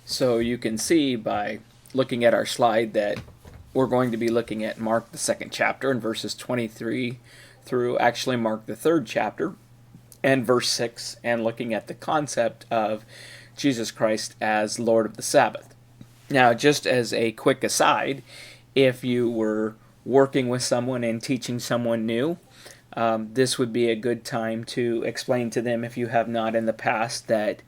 So you can see by looking at our slide that we're going to be looking at Mark, the second chapter, in verses 23 through actually Mark, the third chapter, and verse 6, and looking at the concept of Jesus Christ as Lord of the Sabbath. Now, just as a quick aside, if you were working with someone and teaching someone new, this would be a good time to explain to them, if you have not in the past, that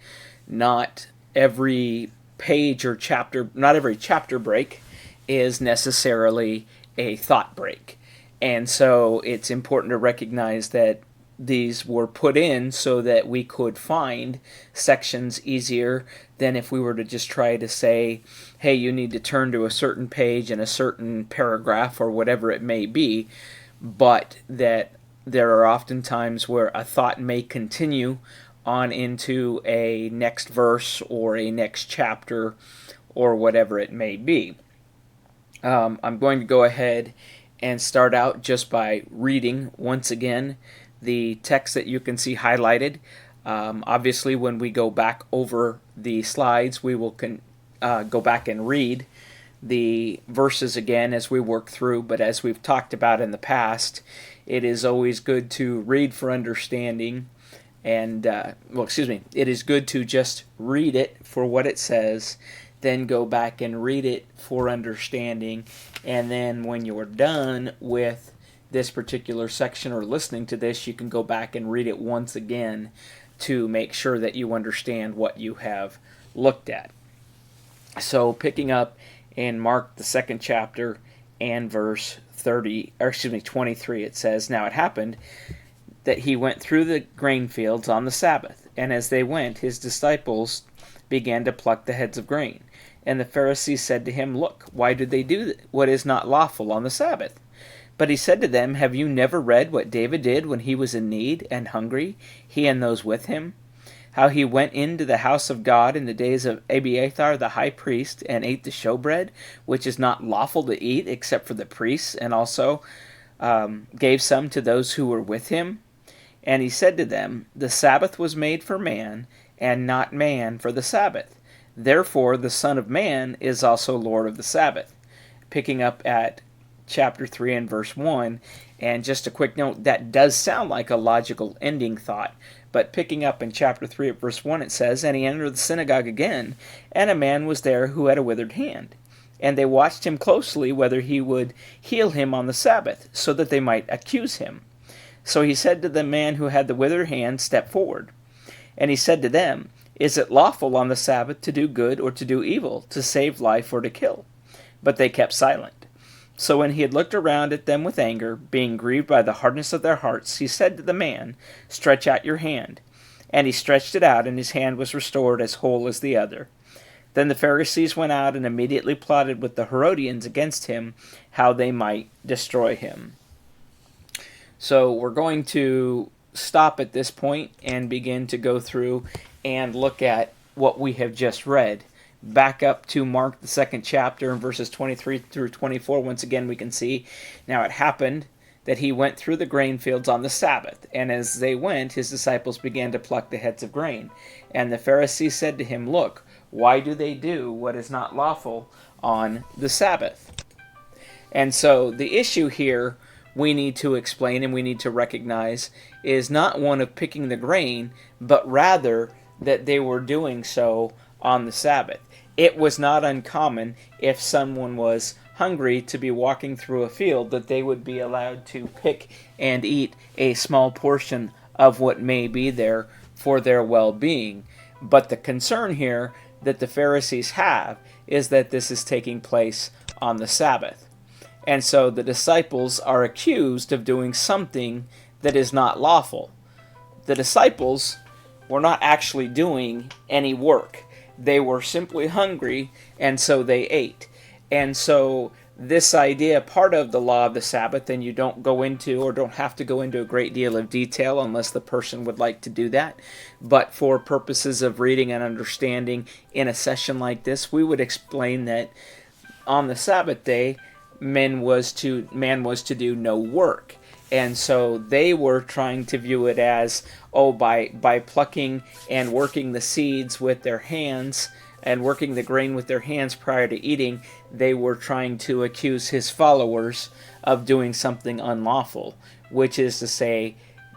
not every page or chapter, not every chapter break is necessarily a thought break. And so it's important to recognize that these were put in so that we could find sections easier than if we were to just try to say, hey, you need to turn to a certain page in a certain paragraph or whatever it may be, but that there are often times where a thought may continue on into a next verse or a next chapter or whatever it may be. I'm going to go ahead and start out just by reading once again the text that you can see highlighted. Obviously, when we go back over the slides, we will go back and read the verses again as we work through, but as we've talked about in the past, it is always good to read for understanding, and it is good to just read it for what it says, then go back and read it for understanding, and then when you're done with this particular section or listening to this, you can go back and read it once again to make sure that you understand what you have looked at. So picking up in Mark, the second chapter, and verse 23, it says, "Now it happened that he went through the grain fields on the Sabbath, and as they went, his disciples began to pluck the heads of grain. And the Pharisees said to him, 'Look, why do they do what is not lawful on the Sabbath?' But he said to them, 'Have you never read what David did when he was in need and hungry, he and those with him? How he went into the house of God in the days of Abiathar the high priest, and ate the showbread, which is not lawful to eat except for the priests, and also gave some to those who were with him?' And he said to them, 'The Sabbath was made for man, and not man for the Sabbath. Therefore the Son of Man is also Lord of the Sabbath.'" Picking up at chapter 3 and verse 1, and just a quick note, that does sound like a logical ending thought, but picking up in chapter 3 at verse 1, it says, "And he entered the synagogue again, and a man was there who had a withered hand. And they watched him closely whether he would heal him on the Sabbath, so that they might accuse him. So he said to the man who had the withered hand, 'Step forward.' And he said to them, 'Is it lawful on the Sabbath to do good or to do evil, to save life or to kill?' But they kept silent. So when he had looked around at them with anger, being grieved by the hardness of their hearts, he said to the man, 'Stretch out your hand.' And he stretched it out, and his hand was restored as whole as the other. Then the Pharisees went out and immediately plotted with the Herodians against him, how they might destroy him." So we're going to stop at this point and begin to go through and look at what we have just read. Back up to Mark, the second chapter, in verses 23 through 24. Once again, we can see, "Now it happened that he went through the grain fields on the Sabbath, and as they went, his disciples began to pluck the heads of grain. And the Pharisees said to him, 'Look, why do they do what is not lawful on the Sabbath?'" And so the issue here we need to explain and we need to recognize is not one of picking the grain, but rather that they were doing so on the Sabbath. It was not uncommon if someone was hungry to be walking through a field that they would be allowed to pick and eat a small portion of what may be there for their well-being. But the concern here that the Pharisees have is that this is taking place on the Sabbath. And so the disciples are accused of doing something that is not lawful. The disciples were not actually doing any work. They were simply hungry, and so they ate. And so this idea, part of the law of the Sabbath, and you don't go into or don't have to go into a great deal of detail unless the person would like to do that. But for purposes of reading and understanding in a session like this, we would explain that on the Sabbath day, man was to do no work. And so they were trying to view it as, by plucking and working the seeds with their hands, and working the grain with their hands prior to eating, they were trying to accuse his followers of doing something unlawful, which is to say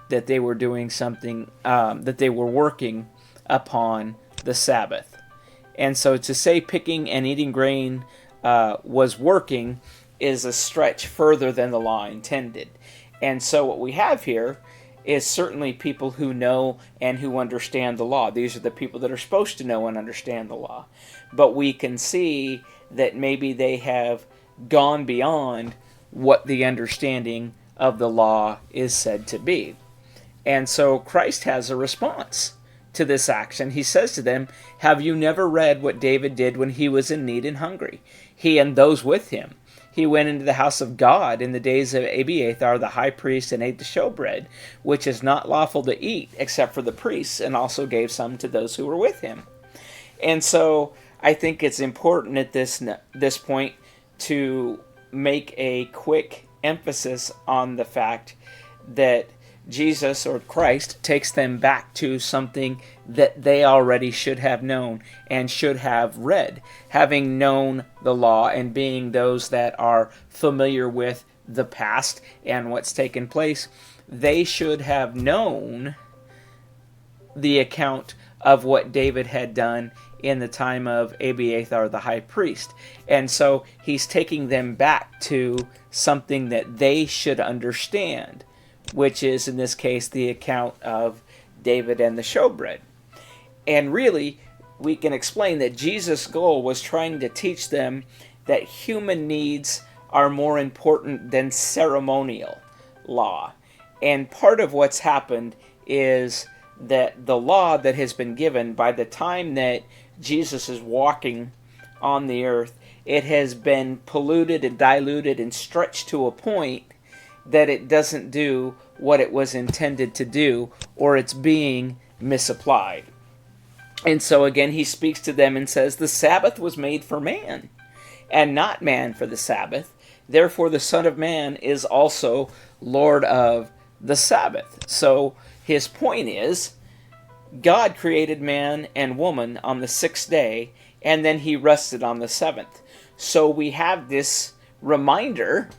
that they were doing something, that they were working upon the Sabbath. And so to say picking and eating grain was working is a stretch further than the law intended. And so what we have here is certainly people who know and who understand the law. These are the people that are supposed to know and understand the law. But we can see that maybe they have gone beyond what the understanding of the law is said to be. And so Christ has a response to this action. He says to them, "Have you never read what David did when he was in need and hungry? He and those with him. He went into the house of God in the days of Abiathar the high priest and ate the showbread, which is not lawful to eat except for the priests, and also gave some to those who were with him." And so I think it's important at this point to make a quick emphasis on the fact that Jesus, or Christ, takes them back to something that they already should have known and should have read. Having known the law and being those that are familiar with the past and what's taken place, they should have known the account of what David had done in the time of Abiathar the high priest. And so he's taking them back to something that they should understand, which is, in this case, the account of David and the showbread. And really, we can explain that Jesus' goal was trying to teach them that human needs are more important than ceremonial law. And part of what's happened is that the law that has been given, by the time that Jesus is walking on the earth, it has been polluted and diluted and stretched to a point that it doesn't do what it was intended to do, or it's being misapplied. And so again, he speaks to them and says, "The Sabbath was made for man, and not man for the Sabbath. Therefore the Son of Man is also Lord of the Sabbath." So his point is, God created man and woman on the 6th day, and then he rested on the 7th. So we have this reminder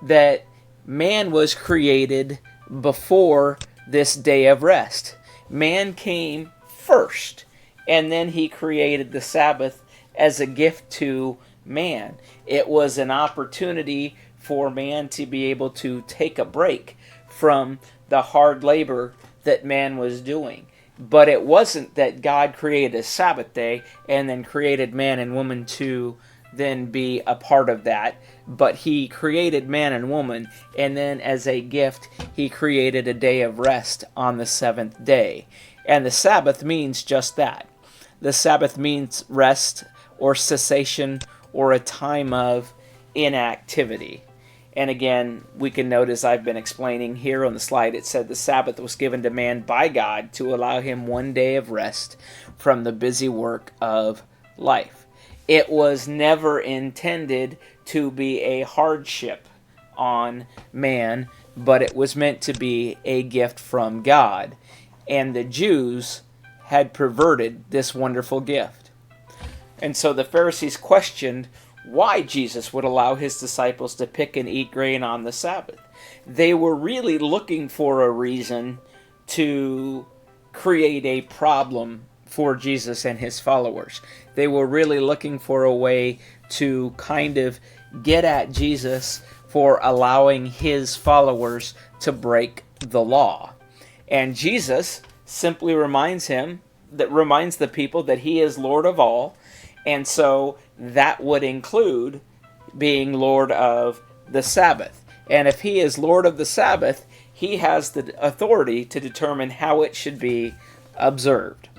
that man was created before this day of rest. Man came first, and then he created the Sabbath as a gift to man. It was an opportunity for man to be able to take a break from the hard labor that man was doing. But it wasn't that God created a Sabbath day and then created man and woman to then be a part of that, but he created man and woman, and then as a gift he created a day of rest on the 7th day. And the Sabbath means just that. The Sabbath means rest or cessation or a time of inactivity. And again, we can note, as I've been explaining here on the slide, it said the Sabbath was given to man by God to allow him one day of rest from the busy work of life. It was never intended to be a hardship on man, but it was meant to be a gift from God. And the Jews had perverted this wonderful gift. And so the Pharisees questioned why Jesus would allow his disciples to pick and eat grain on the Sabbath. They were really looking for a reason to create a problem for Jesus and his followers. They were really looking for a way to kind of get at Jesus for allowing his followers to break the law. And Jesus simply reminds the people that he is Lord of all, and so that would include being Lord of the Sabbath. And if he is Lord of the Sabbath, he has the authority to determine how it should be observed.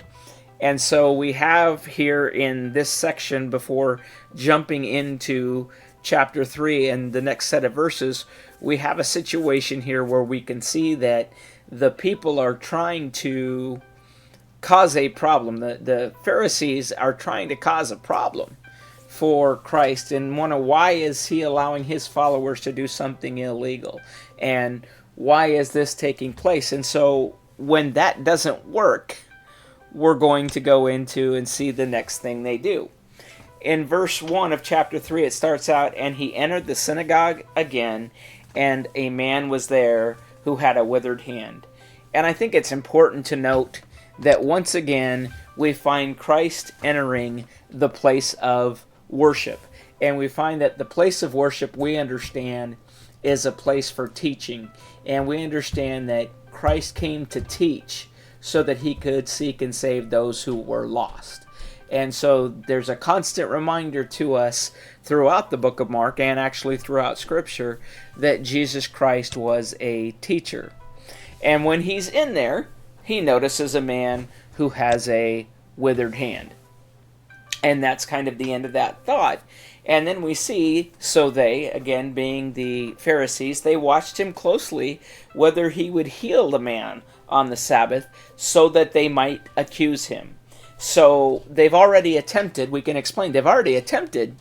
And so we have here in this section, before jumping into chapter 3 and the next set of verses, we have a situation here where we can see that the people are trying to cause a problem. The Pharisees are trying to cause a problem for Christ and wonder, why is he allowing his followers to do something illegal? And why is this taking place? And so when that doesn't work, we're going to go into and see the next thing they do. In verse 1 of chapter 3, it starts out, "And he entered the synagogue again, and a man was there who had a withered hand." And I think it's important to note that once again, we find Christ entering the place of worship. And we find that the place of worship, we understand, is a place for teaching. And we understand that Christ came to teach so that he could seek and save those who were lost. And so there's a constant reminder to us throughout the book of Mark, and actually throughout Scripture, that Jesus Christ was a teacher. And when he's in there, he notices a man who has a withered hand. And that's kind of the end of that thought. And then we see, so they, again being the Pharisees, they watched him closely whether he would heal the man on the Sabbath so that they might accuse him. So they've already attempted, we can explain, they've already attempted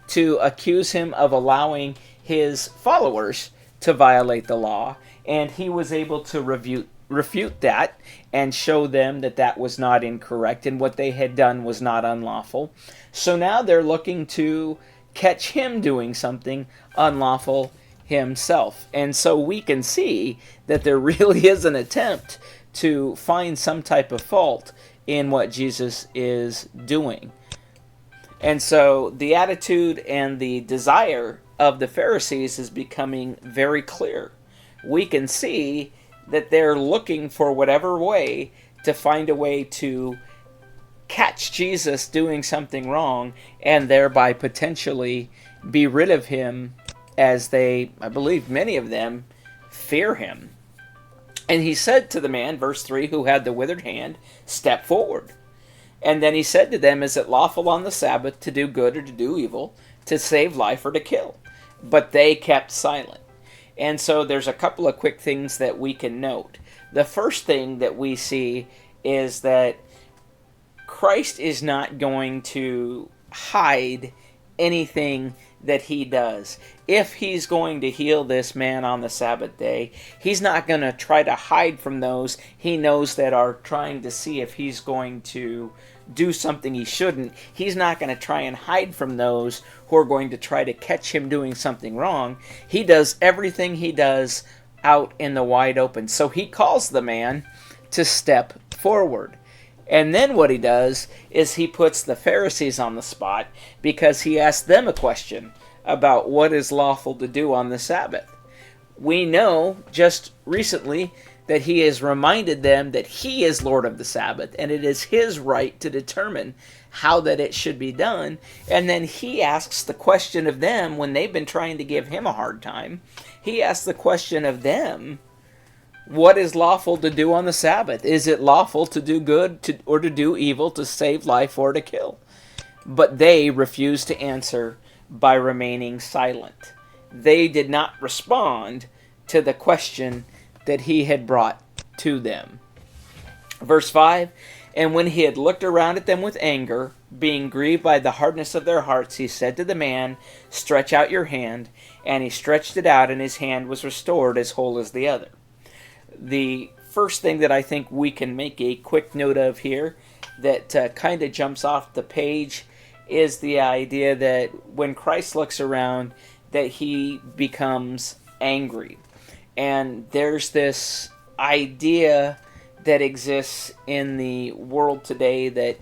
to accuse him of allowing his followers to violate the law. And he was able to refute that and show them that that was not incorrect and what they had done was not unlawful. So now they're looking to catch him doing something unlawful himself. And so we can see that there really is an attempt to find some type of fault in what Jesus is doing. And so the attitude and the desire of the Pharisees is becoming very clear. We can see that they're looking for whatever way to find a way to catch Jesus doing something wrong and thereby potentially be rid of him, as they, I believe many of them, fear him. And he said to the man, verse 3, who had the withered hand, "Step forward." And then he said to them, "Is it lawful on the Sabbath to do good or to do evil, to save life or to kill?" But they kept silent. And so there's a couple of quick things that we can note. The first thing that we see is that Christ is not going to hide anything that he does. If he's going to heal this man on the Sabbath day, he's not going to try to hide from those he knows that are trying to see if he's going to do something he shouldn't. He's not going to try and hide from those who are going to try to catch him doing something wrong. He does everything he does out in the wide open. So he calls the man to step forward. And then what he does is he puts the Pharisees on the spot because he asks them a question about what is lawful to do on the Sabbath. We know just recently that he has reminded them that he is Lord of the Sabbath and it is his right to determine how that it should be done. And then he asks the question of them when they've been trying to give him a hard time. He asks the question of them, what is lawful to do on the Sabbath? Is it lawful to do good or to do evil, to save life or to kill? But they refused to answer by remaining silent. They did not respond to the question that he had brought to them. Verse 5, "And when he had looked around at them with anger, being grieved by the hardness of their hearts, he said to the man, 'Stretch out your hand.' And he stretched it out, and his hand was restored as whole as the other." The first thing that I think we can make a quick note of here that kind of jumps off the page is the idea that when Christ looks around, that he becomes angry. And there's this idea that exists in the world today that,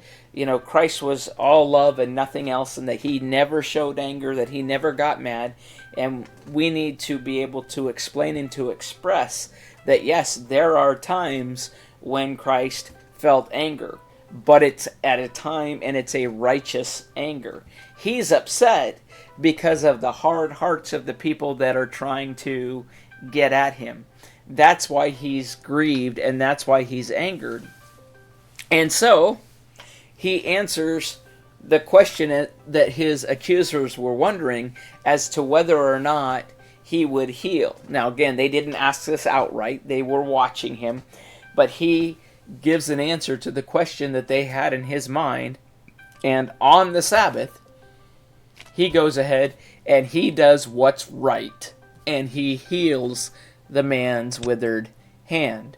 Christ was all love and nothing else, and that he never showed anger, that he never got mad. And we need to be able to explain and to express that, yes, there are times when Christ felt anger, but it's at a time and it's a righteous anger. He's upset because of the hard hearts of the people that are trying to get at him. That's why he's grieved and that's why he's angered. And so he answers the question that his accusers were wondering as to whether or not he would heal. Now again, they didn't ask this outright. They were watching him. But he gives an answer to the question that they had in his mind. And on the Sabbath, he goes ahead and he does what's right. And he heals the man's withered hand.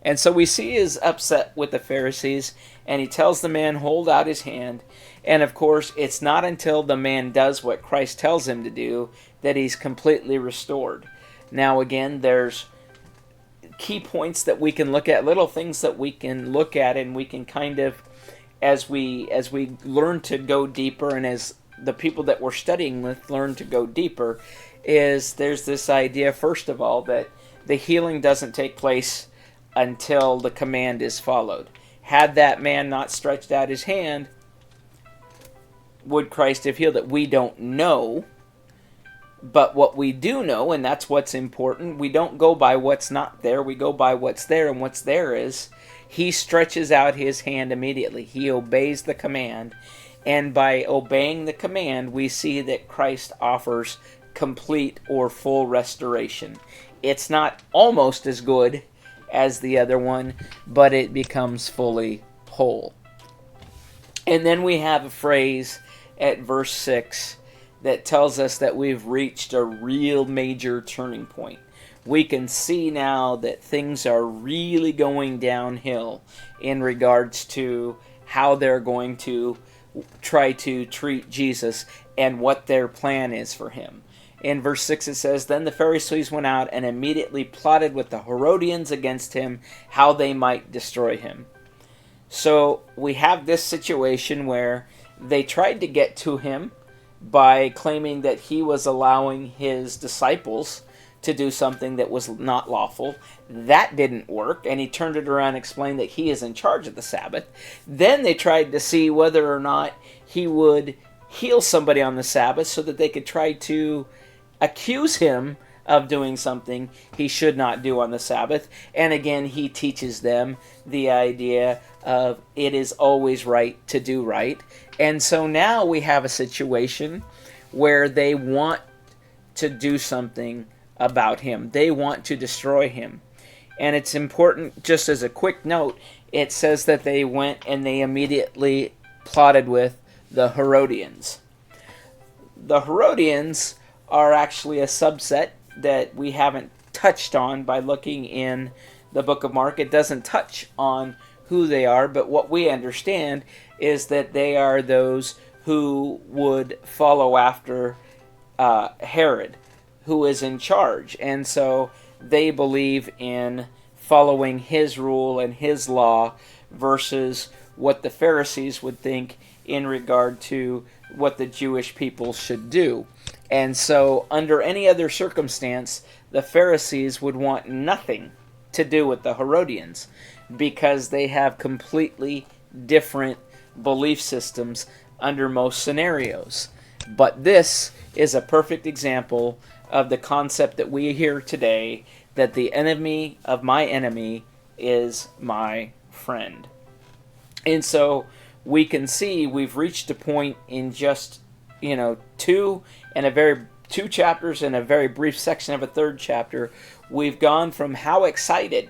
And so we see he's upset with the Pharisees, and he tells the man, hold out his hand. And of course, it's not until the man does what Christ tells him to do that he's completely restored. Now again, there's key points that we can look at, little things that we can look at, and we can kind of, as we learn to go deeper, and as the people that we're studying with learn to go deeper, is there's this idea, first of all, that the healing doesn't take place until the command is followed. Had that man not stretched out his hand, would Christ have healed it? We don't know. But what we do know, and that's what's important, we don't go by what's not there, we go by what's there, and what's there is he stretches out his hand immediately. He obeys the command, and by obeying the command, we see that Christ offers complete or full restoration. It's not almost as good as the other one, but it becomes fully whole. And then we have a phrase at verse 6 that tells us that we've reached a real major turning point. We can see now that things are really going downhill in regards to how they're going to try to treat Jesus and what their plan is for him. In verse 6 it says, then the Pharisees went out and immediately plotted with the Herodians against him, how they might destroy him. So we have this situation where they tried to get to him by claiming that he was allowing his disciples to do something that was not lawful. That didn't work, and he turned it around and explained that he is in charge of the Sabbath. Then they tried to see whether or not he would heal somebody on the Sabbath so that they could try to accuse him of doing something he should not do on the Sabbath. And again, he teaches them the idea of it is always right to do right. And so now we have a situation where they want to do something about him. They want to destroy him. And it's important, just as a quick note, it says that they went and they immediately plotted with the Herodians. The Herodians are actually a subset that we haven't touched on by looking in the book of Mark. It doesn't touch on who they are, but what we understand is that they are those who would follow after Herod, who is in charge. And so they believe in following his rule and his law versus what the Pharisees would think in regard to what the Jewish people should do. And so under any other circumstance, the Pharisees would want nothing to do with the Herodians because they have completely different belief systems under most scenarios. But this is a perfect example of the concept that we hear today, that the enemy of my enemy is my friend. And so we can see we've reached a point in just two chapters and a very brief section of a third chapter. We've gone from how excited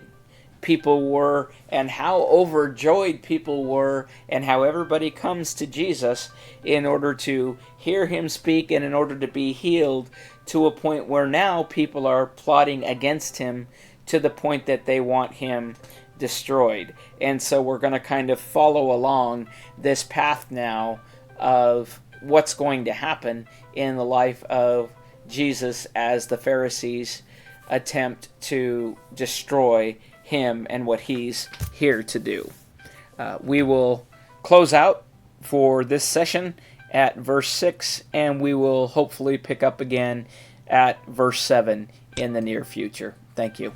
people were and how overjoyed people were and how everybody comes to Jesus in order to hear him speak and in order to be healed, to a point where now people are plotting against him to the point that they want him destroyed. And so we're going to kind of follow along this path now of what's going to happen in the life of Jesus as the Pharisees attempt to destroy him and what he's here to do. We will close out for this session at verse 6, and we will hopefully pick up again at verse 7 in the near future. Thank you.